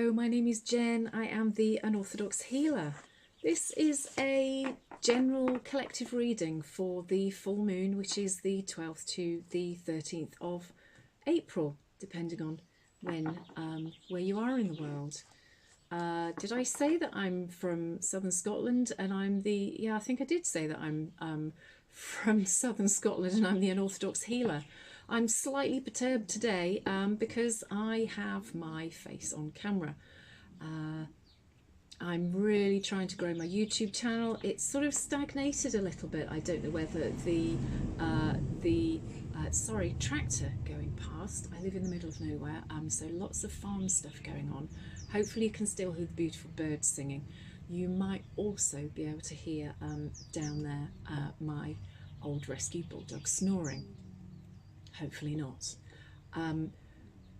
Hello, my name is Jen. I am the Unorthodox healer. This is a general collective reading for the full moon, which is the 12th to the 13th of April, depending on when, where you are in the world. Did I say that I'm from southern Scotland and I'm the, yeah, I think I did say that I'm from southern Scotland and I'm the Unorthodox healer. I'm slightly perturbed today because I have my face on camera. I'm really trying to grow my YouTube channel. It's sort of stagnated a little bit. I don't know whether sorry, tractor going past. I live in the middle of nowhere, so lots of farm stuff going on. Hopefully you can still hear the beautiful birds singing. You might also be able to hear down there my old rescue bulldog snoring. Hopefully not.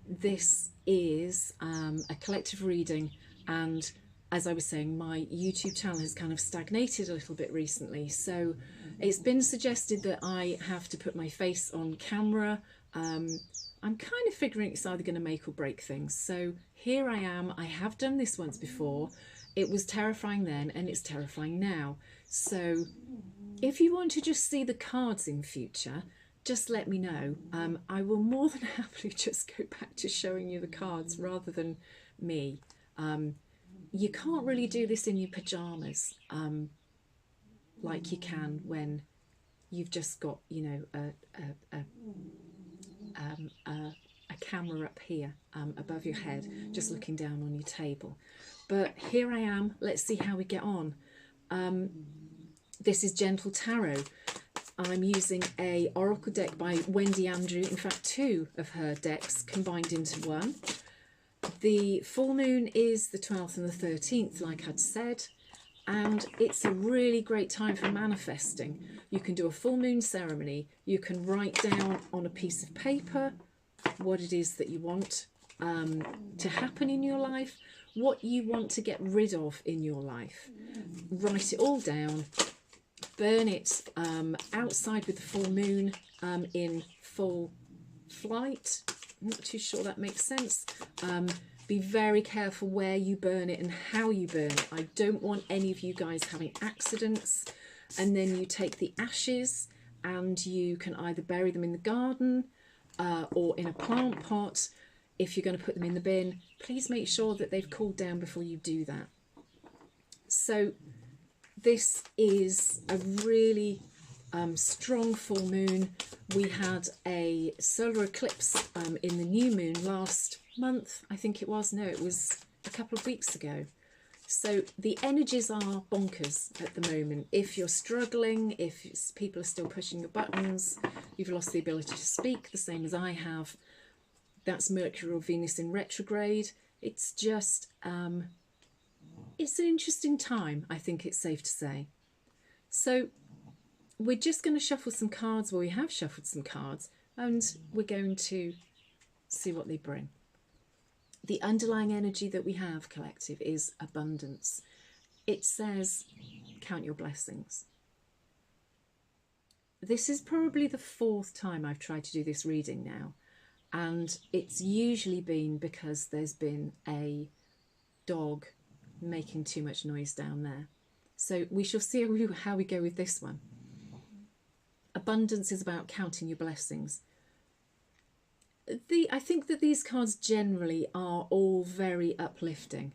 This is a collective reading, and as I was saying, my YouTube channel has kind of stagnated a little bit recently, so it's been suggested that I have to put my face on camera. I'm kind of figuring it's either going to make or break things, so here I am. I have done this once before. It was terrifying then and it's terrifying now, so if you want to just see the cards in future, just let me know. I will more than happily just go back to showing you the cards rather than me. You can't really do this in your pyjamas like you can when you've just got, you know, a camera up here above your head, just looking down on your table. But here I am. Let's see how we get on. This is Gentle Tarot. I'm using a oracle deck by Wendy Andrew, in fact 2 of her decks combined into one. The full moon is the 12th and the 13th, like I'd said, and it's a really great time for manifesting. You can do a full moon ceremony, you can write down on a piece of paper what it is that you want to happen in your life, what you want to get rid of in your life. Write it all down. Burn it outside with the full moon in full flight. I'm not too sure that makes sense. Be very careful where you burn it and how you burn it. I don't want any of you guys having accidents. And then you take the ashes and you can either bury them in the garden or in a plant pot. If you're going to put them in the bin, please make sure that they've cooled down before you do that. So this is a really strong full moon. We had a solar eclipse in the new moon last month, I think it was. No, it was a couple of weeks ago. So the energies are bonkers at the moment. If you're struggling, if people are still pushing your buttons, you've lost the ability to speak, the same as I have. That's Mercury or Venus in retrograde. It's just it's an interesting time, I think it's safe to say. So we're just going to shuffle some cards. Well, we have shuffled some cards and we're going to see what they bring. The underlying energy that we have, collective, is abundance. It says, count your blessings. This is probably the 4th time I've tried to do this reading now. And it's usually been because there's been a dog making too much noise down there. So we shall see how we go with this one. Abundance is about counting your blessings. I think that these cards generally are all very uplifting,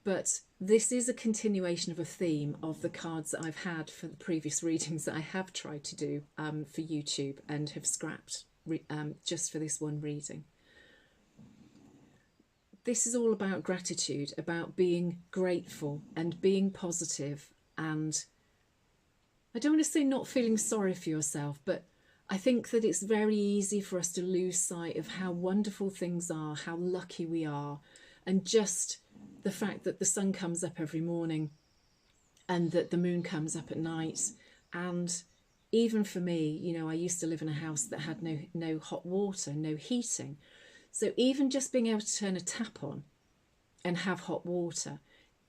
but this is a continuation of a theme of the cards that I've had for the previous readings that I have tried to do for YouTube and have scrapped just for this one reading. This is all about gratitude, about being grateful and being positive, and I don't want to say not feeling sorry for yourself, but I think that it's very easy for us to lose sight of how wonderful things are, how lucky we are, and just the fact that the sun comes up every morning and that the moon comes up at night. And even for me, you know, I used to live in a house that had no hot water, no heating. So even just being able to turn a tap on and have hot water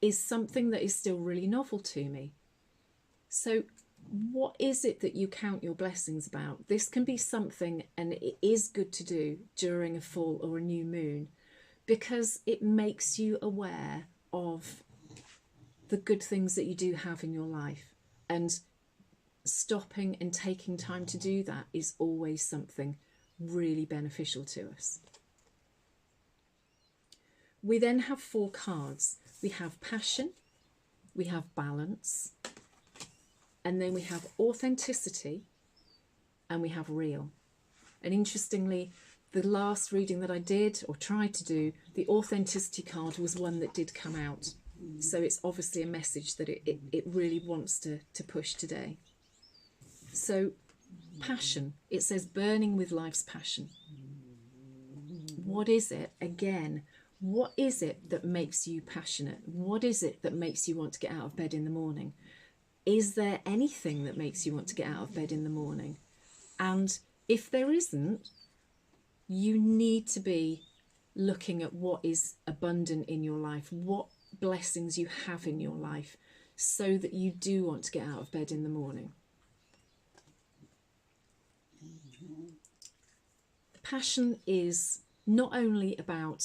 is something that is still really novel to me. So what is it that you count your blessings about? This can be something, and it is good to do during a full or a new moon, because it makes you aware of the good things that you do have in your life. And stopping and taking time to do that is always something really beneficial to us. We then have 4 cards. We have passion, we have balance, and then we have authenticity, and we have real. And interestingly, the last reading that I did or tried to do, the authenticity card was one that did come out. So it's obviously a message that it really wants to push today. So passion, it says burning with life's passion. What is it? Again, what is it that makes you passionate? What is it that makes you want to get out of bed in the morning? Is there anything that makes you want to get out of bed in the morning? And if there isn't, you need to be looking at what is abundant in your life, what blessings you have in your life, so that you do want to get out of bed in the morning. Passion is not only about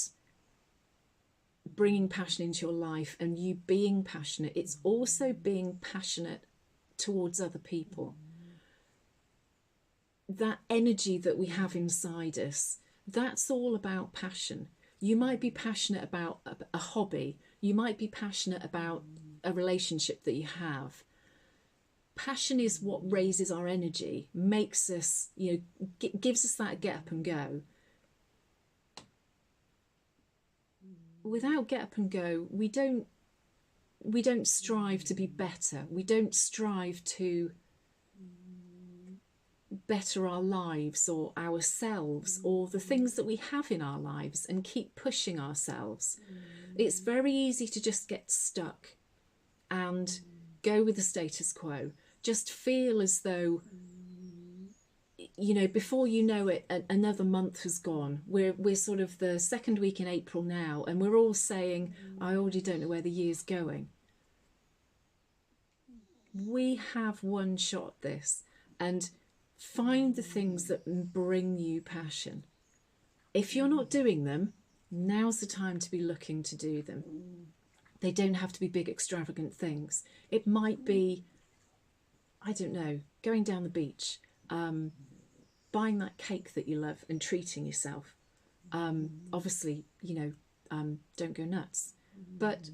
bringing passion into your life and you being passionate, it's also being passionate towards other people. That energy that we have inside us, that's all about passion. You might be passionate about a hobby, you might be passionate about a relationship that you have. Passion is what raises our energy, makes us, gives us that get up and go. Without get up and go, we don't strive to be better. We don't strive to better our lives or ourselves or the things that we have in our lives and keep pushing ourselves. It's very easy to just get stuck and go with the status quo. Just feel as though, before you know it, another month has gone. We're sort of the second week in April now, and we're all saying, I already don't know where the year's going. We have one shot at this, and find the things that bring you passion. If you're not doing them, now's the time to be looking to do them. They don't have to be big, extravagant things. It might be, I don't know, going down the beach, buying that cake that you love and treating yourself. Obviously, don't go nuts. But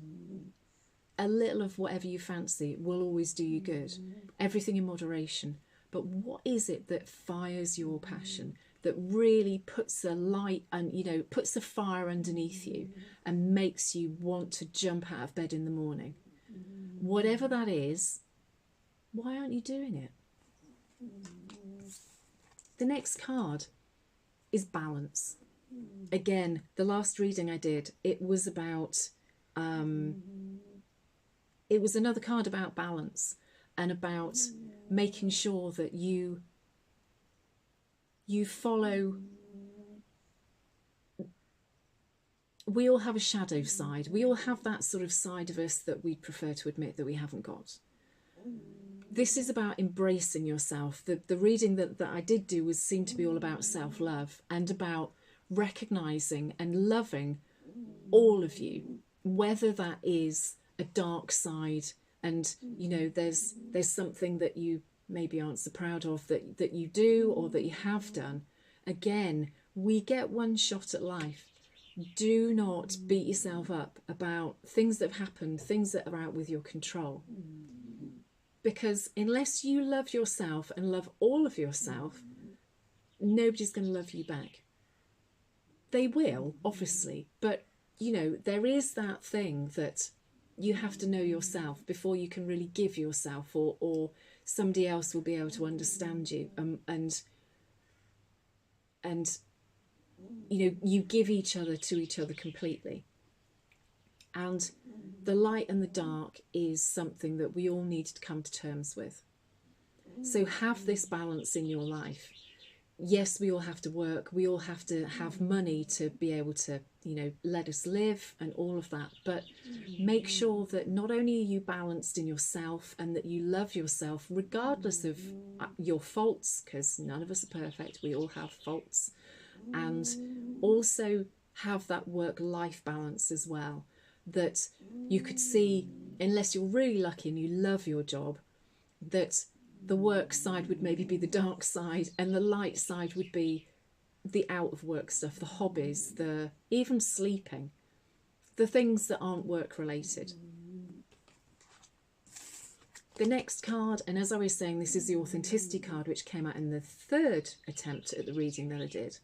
a little of whatever you fancy will always do you good. Everything in moderation. But what is it that fires your passion, that really puts a light and, puts a fire underneath you and makes you want to jump out of bed in the morning? Whatever that is, why aren't you doing it? The next card is balance. Again, the last reading I did, it was about, it was another card about balance and about making sure that you follow. We all have a shadow side. We all have that sort of side of us that we prefer to admit that we haven't got. This is about embracing yourself. The reading that I did do seemed to be all about self-love and about recognising and loving all of you, whether that is a dark side and, there's something that you maybe aren't so proud of that you do or that you have done. Again, we get one shot at life. Do not beat yourself up about things that have happened, things that are out with your control. Because unless you love yourself and love all of yourself, nobody's going to love you back. They will, obviously, but, there is that thing that you have to know yourself before you can really give yourself, or somebody else will be able to understand you, and you give each other to each other completely. And the light and the dark is something that we all need to come to terms with. So have this balance in your life. Yes, we all have to work. We all have to have money to be able to, let us live and all of that. But make sure that not only are you balanced in yourself and that you love yourself, regardless of your faults, because none of us are perfect. We all have faults. And also have that work-life balance as well. That you could see, unless you're really lucky and you love your job, that the work side would maybe be the dark side and the light side would be the out of work stuff, the hobbies, the even sleeping, the things that aren't work related. The next card, and as I was saying, this is the authenticity card, which came out in the third attempt at the reading that I did.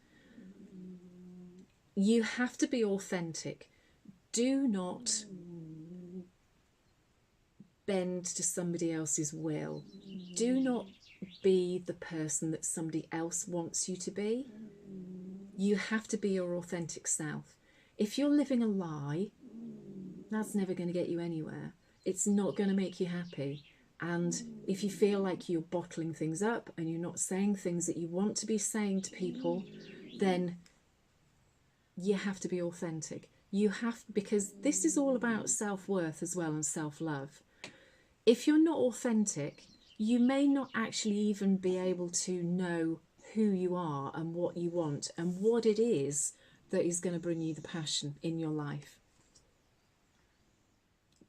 You have to be authentic. Do not bend to somebody else's will. Do not be the person that somebody else wants you to be. You have to be your authentic self. If you're living a lie, that's never going to get you anywhere. It's not going to make you happy. And if you feel like you're bottling things up and you're not saying things that you want to be saying to people, then you have to be authentic. You have, because this is all about self-worth as well and self-love. If you're not authentic, you may not actually even be able to know who you are and what you want and what it is that is going to bring you the passion in your life.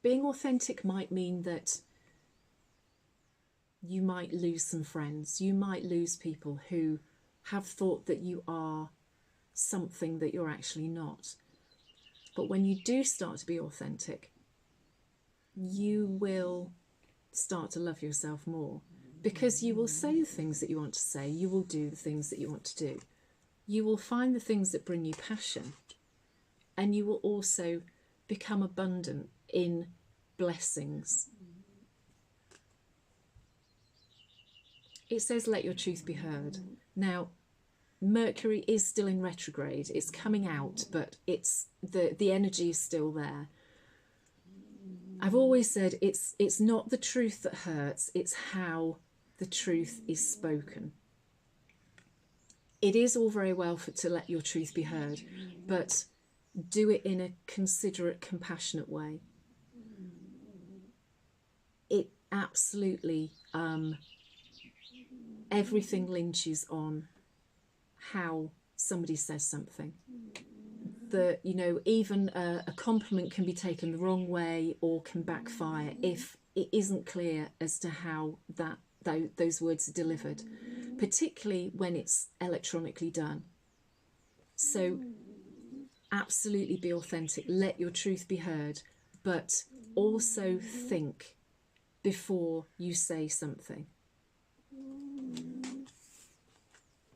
Being authentic might mean that you might lose some friends. You might lose people who have thought that you are something that you're actually not. But when you do start to be authentic, you will start to love yourself more, because you will say the things that you want to say, you will do the things that you want to do, you will find the things that bring you passion, and you will also become abundant in blessings. It says, let your truth be heard. Now, Mercury is still in retrograde. It's coming out, but it's the energy is still there. I've always said it's not the truth that hurts, it's how the truth is spoken. It is all very well to let your truth be heard, but do it in a considerate, compassionate way. It absolutely, everything lynches on how somebody says something. You know, even a compliment can be taken the wrong way or can backfire if it isn't clear as to how those words are delivered, particularly when it's electronically done. So absolutely be authentic, let your truth be heard, but also think before you say something.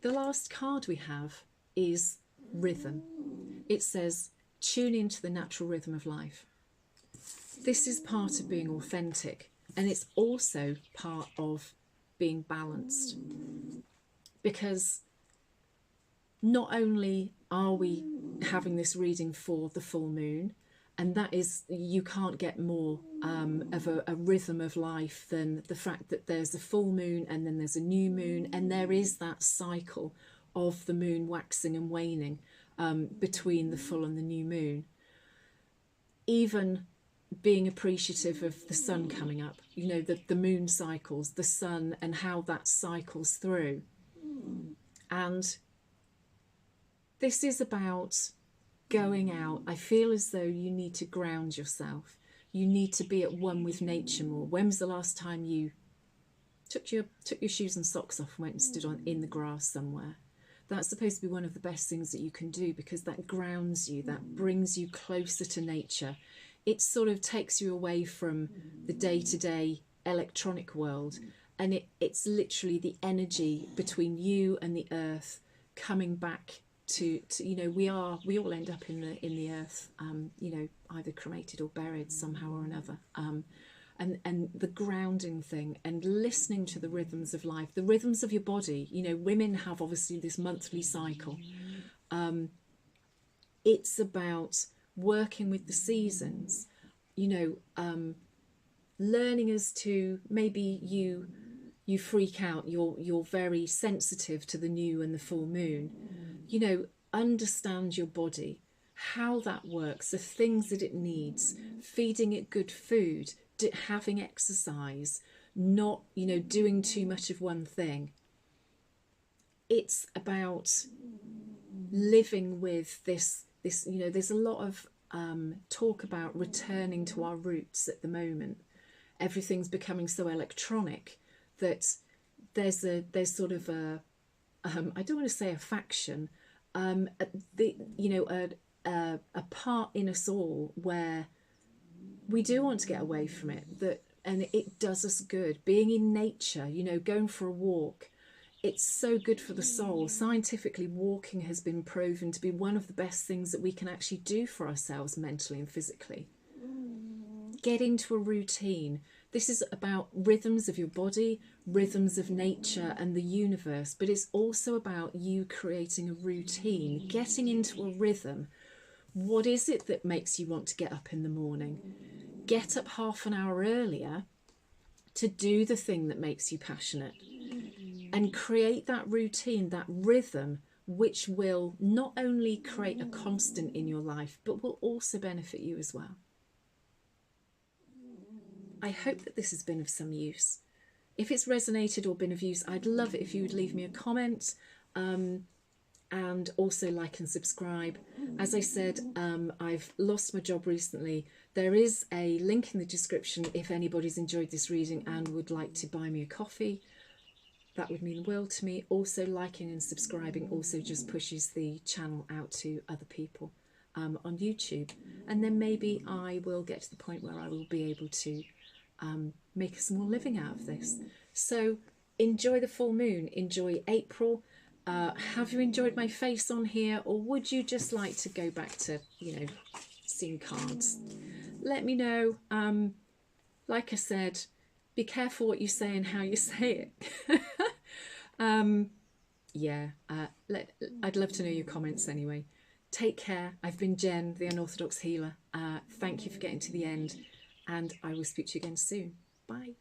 The last card we have is rhythm. It says, tune into the natural rhythm of life. This is part of being authentic, and it's also part of being balanced. Because not only are we having this reading for the full moon, and that is, you can't get more of a rhythm of life than the fact that there's a full moon and then there's a new moon, and there is that cycle of the moon waxing and waning between the full and the new moon. Even being appreciative of the sun coming up, you know, the moon cycles, the sun and how that cycles through. And this is about going out. I feel as though you need to ground yourself. You need to be at one with nature more. When was the last time you took your shoes and socks off and went and stood in the grass somewhere? That's supposed to be one of the best things that you can do, because that grounds you, that brings you closer to nature. It sort of takes you away from the day-to-day electronic world, and it's literally the energy between you and the earth coming back to you know, we all end up in the earth, you know, either cremated or buried somehow or another. And the grounding thing and listening to the rhythms of life, the rhythms of your body. You know, women have obviously this monthly cycle. It's about working with the seasons, you know, learning as to, maybe you freak out, you're very sensitive to the new and the full moon. You know, understand your body, how that works, the things that it needs, feeding it good food, having exercise, not, you know, doing too much of one thing. It's about living with this This, you know, there's a lot of talk about returning to our roots at the moment. Everything's becoming so electronic that there's sort of a I don't want to say a faction, a part in us all where we do want to get away from it, and it does us good. Being in nature, you know, going for a walk, it's so good for the soul. Scientifically, walking has been proven to be one of the best things that we can actually do for ourselves mentally and physically. Get into a routine. This is about rhythms of your body, rhythms of nature and the universe, but it's also about you creating a routine, getting into a rhythm. What is it that makes you want to get up in the morning? Get up half an hour earlier to do the thing that makes you passionate, and create that routine, that rhythm, which will not only create a constant in your life, but will also benefit you as well. I hope that this has been of some use. If it's resonated or been of use, I'd love it if you would leave me a comment, and also like and subscribe. As I said, I've lost my job recently. There is a link in the description if anybody's enjoyed this reading and would like to buy me a coffee. That would mean the world to me. Also, liking and subscribing also just pushes the channel out to other people on YouTube. And then maybe I will get to the point where I will be able to make a small living out of this. So enjoy the full moon, enjoy April. Have you enjoyed my face on here, or would you just like to go back to, you know, seeing cards? Let me know. Like I said, be careful what you say and how you say it. I'd love to know your comments anyway. Take care. I've been Jen, the Unorthodox Healer. Thank you for getting to the end, and I will speak to you again soon. Bye.